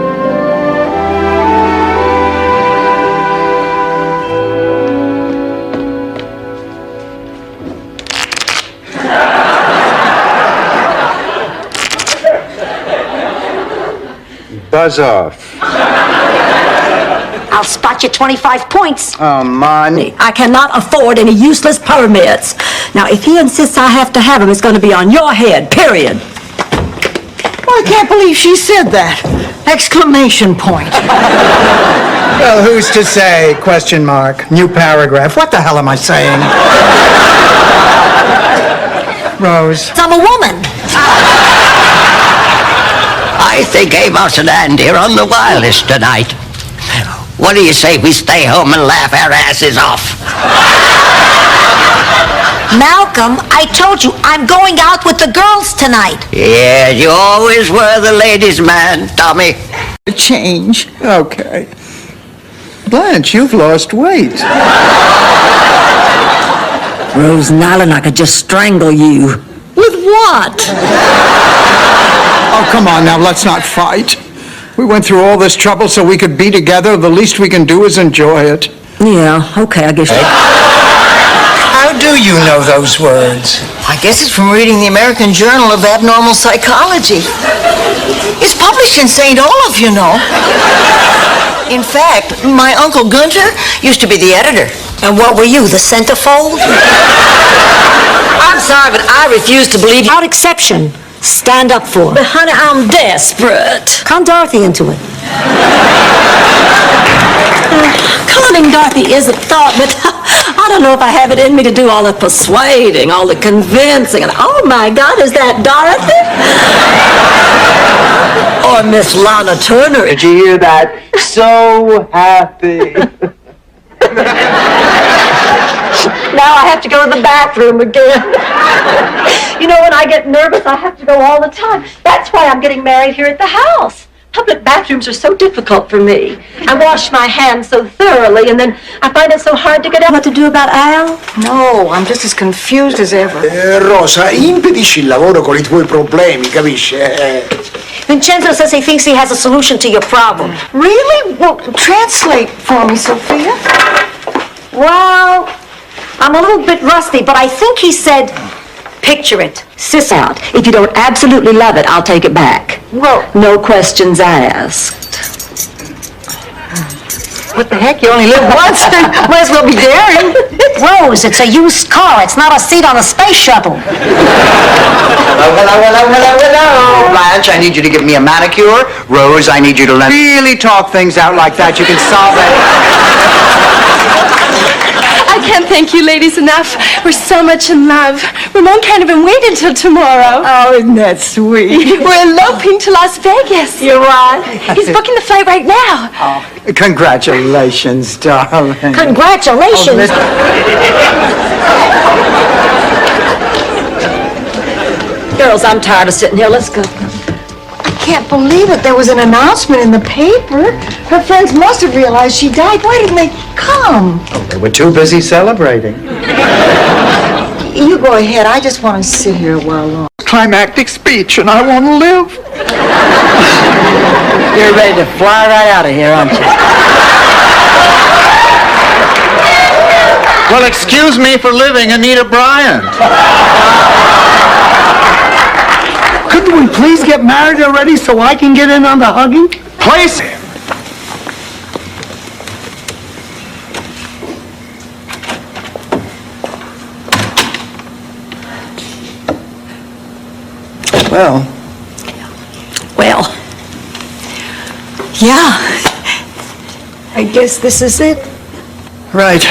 Buzz off. I'll spot you 25 points. Oh, Ma. I cannot afford any useless permits. Now, if he insists I have to have him, it's going to be on your head, period. I can't believe she said that. Exclamation point. Well, who's to say? Question mark. New paragraph. What the hell am I saying? Rose. I'm a woman. I think Amos and Andy are on the wildest tonight. What do you say we stay home and laugh our asses off? Malcolm, I told you, I'm going out with the girls tonight. Yeah, you always were the ladies' man, Tommy. Change. Okay. Blanche, you've lost weight. Rose Nyland, I could just strangle you. With what? Oh, come on now, let's not fight. We went through all this trouble so we could be together. The least we can do is enjoy it. Yeah, okay, I guess. How do you know those words? I guess it's from reading the American Journal of Abnormal Psychology. It's published in St. Olaf, you know. In fact, my Uncle Gunter used to be the editor. And what were you, the centerfold? I'm sorry, but I refuse to believe you. Without exception. Stand up for But it. honey, I'm desperate. Con Dorothy into it. Conning Dorothy is a thought, but I don't know if I have it in me to do all the persuading, all the convincing. And oh my God, is that Dorothy? Or Miss Lana Turner? Did you hear that? So happy. Now I have to go to the bathroom again. You know, when I get nervous, I have to go all the time. That's why I'm getting married here at the house. Public bathrooms are so difficult for me. I wash my hands so thoroughly, and then I find it so hard to get out. What to do about Al? No, I'm just as confused as ever. Rosa, impedisci il lavoro con I tuoi problemi, capisci? Vincenzo says he thinks he has a solution to your problem. Really? Well, translate for me, Sophia. Well, I'm a little bit rusty, but I think he said, picture it. Sis out. If you don't absolutely love it, I'll take it back. Well, No questions asked. what the heck? You only live once. Might as well be daring. Rose, it's a used car. It's not a seat on a space shuttle. Hello. Blanche, I need you to give me a manicure. Rose, I need you to really talk things out like that. You can solve it. I can't thank you ladies enough. We're so much in love. Ramon can't even wait until tomorrow. Oh, isn't that sweet? We're eloping to Las Vegas. You're right. He's booking the flight right now. Congratulations, darling. Congratulations. Girls, I'm tired of sitting here. Let's go. I can't believe it. There was an announcement in the paper. Her friends must have realized she died. Why didn't they come? They were too busy celebrating. You go ahead. I just want to sit here a while longer. Climactic speech, and I want to live. You're ready to fly right out of here, aren't you? Well, excuse me for living, Anita Bryant. Couldn't we please get married already so I can get in on the hugging? Place. Well, Yeah. I guess this is it. right.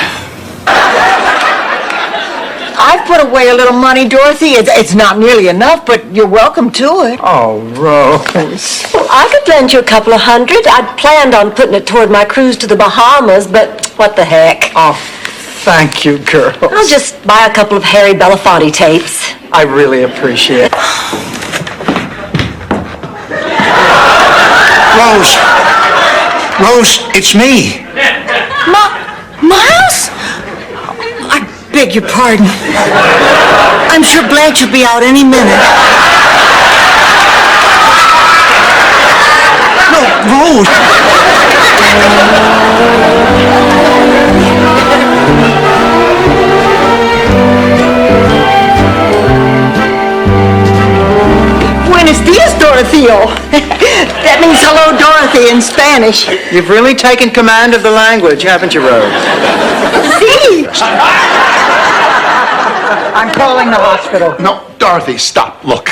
I've put away a little money, Dorothy. It's not nearly enough, but you're welcome to it. Oh, Rose. Well, I could lend you a couple of $100. I'd planned on putting it toward my cruise to the Bahamas, but what the heck? Oh, thank you, girls. I'll just buy a couple of Harry Belafonte tapes. I really appreciate it. Rose, it's me. Miles? I beg your pardon. I'm sure Blanche will be out any minute. No, Rose. Buenos dias, Dorothy. Dorotheo. That means hello, Dorothy in Spanish. You've really taken command of the language, haven't you, Rose? See? I'm calling the hospital. No, Dorothy, stop. Look,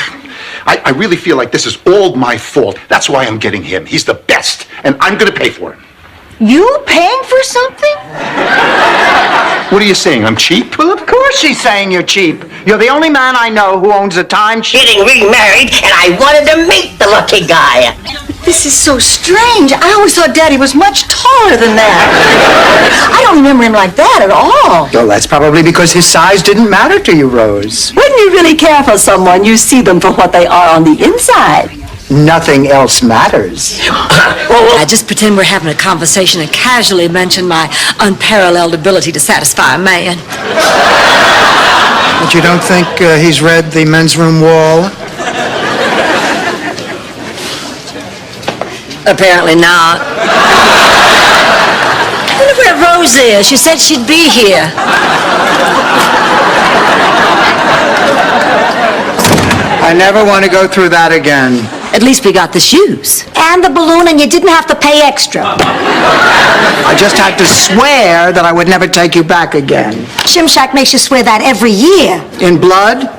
I really feel like this is all my fault. That's why I'm getting him. He's the best, and I'm going to pay for him. You paying for something? What are you saying? I'm cheap? Well, of course she's saying you're cheap. You're the only man I know who owns a timeshare. Getting remarried, and I wanted to meet the lucky guy. This is so strange. I always thought Daddy was much taller than that. I don't remember him like that at all. Well, that's probably because his size didn't matter to you, Rose. When you really care for someone, you see them for what they are on the inside. Nothing else matters. I just pretend we're having a conversation and casually mention my unparalleled ability to satisfy a man. But you don't think he's read the men's room wall? Apparently not. I wonder where Rose is. She said she'd be here. I never want to go through that again. At least we got the shoes. And the balloon, and you didn't have to pay extra. I just had to swear that I would never take you back again. Shimshak makes you swear that every year. In blood?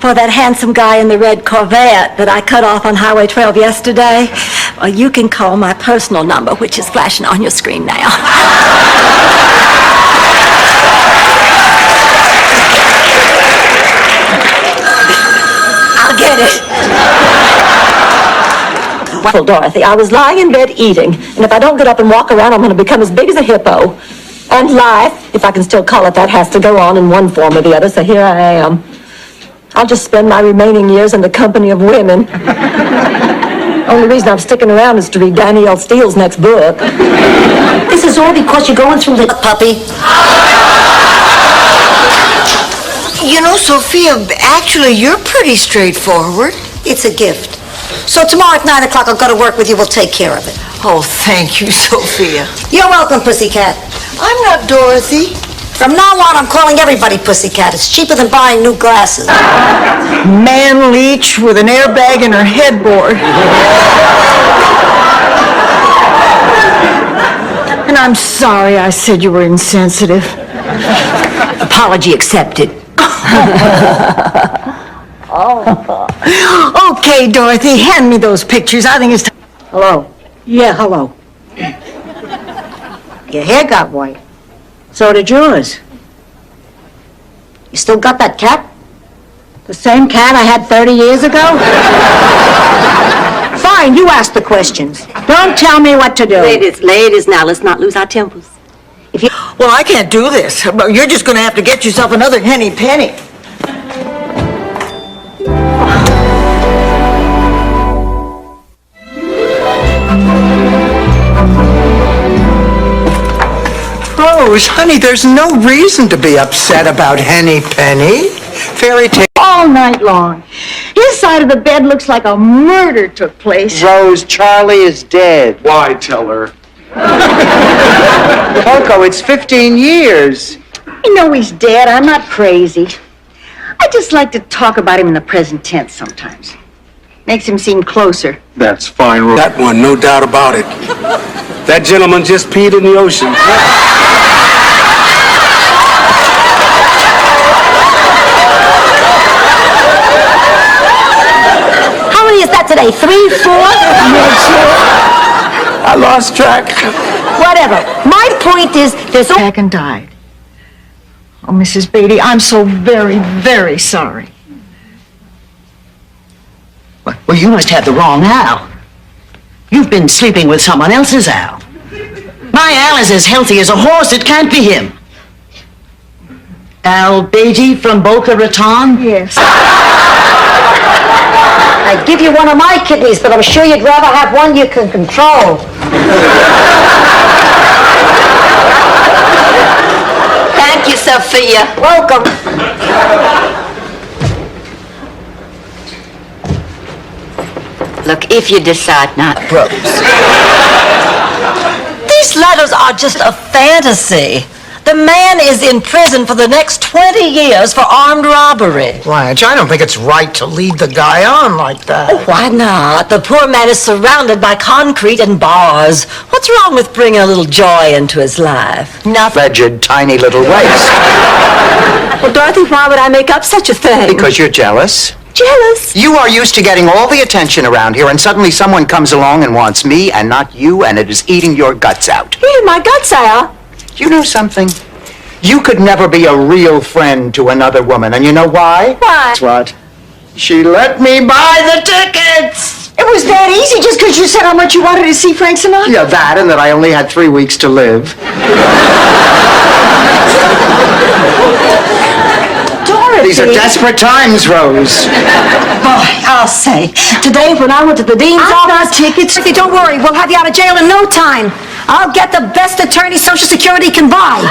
For that handsome guy in the red Corvette that I cut off on Highway 12 yesterday, well, you can call my personal number, which is flashing on your screen now. I'll get it. Well, Dorothy, I was lying in bed eating, and if I don't get up and walk around, I'm going to become as big as a hippo. And life, if I can still call it that, has to go on in one form or the other, so here I am. I'll just spend my remaining years in the company of women. Only reason I'm sticking around is to read Danielle Steele's next book. This is all because you're going through the puppy. You know, Sophia, actually, you're pretty straightforward. It's a gift. So tomorrow at 9 o'clock, I'll go to work with you. We'll take care of it. Oh, thank you, Sophia. You're welcome, Pussycat. I'm not Dorothy. From now on, I'm calling everybody Pussycat. It's cheaper than buying new glasses. Man leech with an airbag in her headboard. And I'm sorry I said you were insensitive. Apology accepted. Okay, Dorothy, hand me those pictures. I think it's time. Hello. Yeah, hello. Your hair got white. So did yours. You still got that cat? The same cat I had 30 years ago? Fine, you ask the questions. Don't tell me what to do. Ladies, now let's not lose our tempers. Well, I can't do this. You're just going to have to get yourself another henny penny. Rose, honey, there's no reason to be upset about Henny Penny. Fairy tale. All night long. His side of the bed looks like a murder took place. Rose, Charlie is dead. Why tell her? Coco, it's 15 years. I know he's dead. I'm not crazy. I just like to talk about him in the present tense sometimes. Makes him seem closer. That's fine, Rose. That one, no doubt about it. That gentleman just peed in the ocean. How many is that today? 3, 4? I lost track. Whatever. My point is, there's no... Back and died. Oh, Mrs. Beatty, I'm so very, very sorry. Well, you must have the wrong Al. You've been sleeping with someone else's Al. My Al is as healthy as a horse. It can't be him. Al Beatty from Boca Raton? Yes. I'd give you one of my kidneys, but I'm sure you'd rather have one you can control. Thank you, Sophia. Welcome. Look, if you decide not, Rose. These letters are just a fantasy. The man is in prison for the next 20 years for armed robbery. Blanche, I don't think it's right to lead the guy on like that. Oh, why not? The poor man is surrounded by concrete and bars. What's wrong with bringing a little joy into his life? Nothing. Wretched, tiny little waste. Well, Dorothy, why would I make up such a thing? Because you're jealous. Jealous? You are used to getting all the attention around here, and suddenly someone comes along and wants me and not you, and it is eating your guts out. Eating my guts out? You know something? You could never be a real friend to another woman, and you know why? Why? That's what? She let me buy the tickets! It was that easy just because you said how much you wanted to see Frank Sinatra? Yeah, that, and that I only had 3 weeks to live. Dorothy! These are desperate times, Rose. Boy, I'll say. Today, when I went to the dean's office... tickets. Don't worry, we'll have you out of jail in no time. I'll get the best attorney Social Security can buy.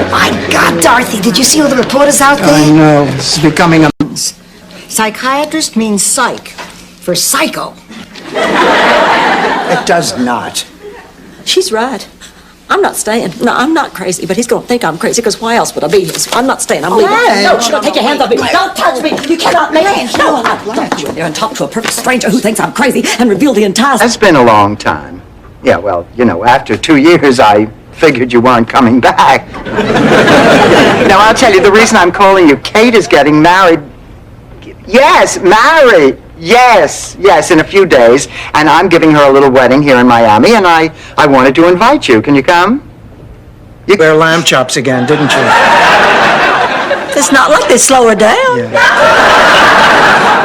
My God, Dorothy, did you see all the reporters out there? I know. This is becoming a... Psychiatrist means psych, for psycho. It does not. She's right. I'm not staying. No, I'm not crazy, but he's going to think I'm crazy, because why else would I be here? So I'm not staying. I'm leaving. No, don't take your hands off me. Don't touch me. You cannot make me. No, I'm not. Don't you in there and talk to a perfect stranger who thinks I'm crazy and reveal the entire... It's been a long time. Yeah, well, you know, after 2 years, I figured you weren't coming back. Now, I'll tell you, the reason I'm calling you, Kate is getting married. Yes, married. Yes, in a few days. And I'm giving her a little wedding here in Miami, and I wanted to invite you. Can you come? You wear lamb chops again, didn't you? It's not like they slow her down.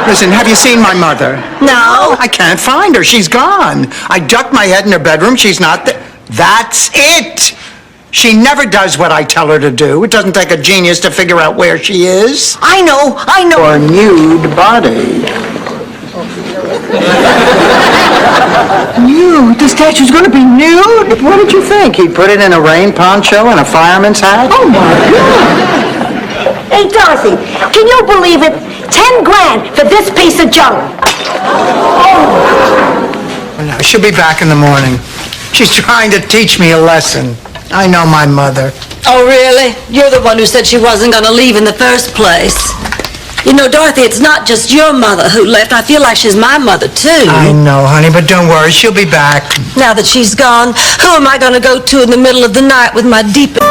Listen, have you seen my mother? No. I can't find her. She's gone. I ducked my head in her bedroom. She's not there. That's it. She never does what I tell her to do. It doesn't take a genius to figure out where she is. I know. Or nude body. Nude? The statue's gonna be nude? What did you think? He put it in a rain poncho and a fireman's hat? Oh, my God. Hey, Dorothy, can you believe it? 10 grand for this piece of junk. No, she'll be back in the morning. She's trying to teach me a lesson. I know my mother. Oh, really? You're the one who said she wasn't going to leave in the first place. You know, Dorothy, it's not just your mother who left. I feel like she's my mother, too. I know, honey, but don't worry. She'll be back. Now that she's gone, who am I going to go to in the middle of the night with my deepest...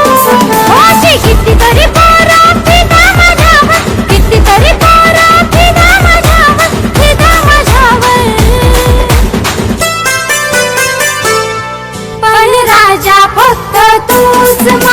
राजा फक्त तूच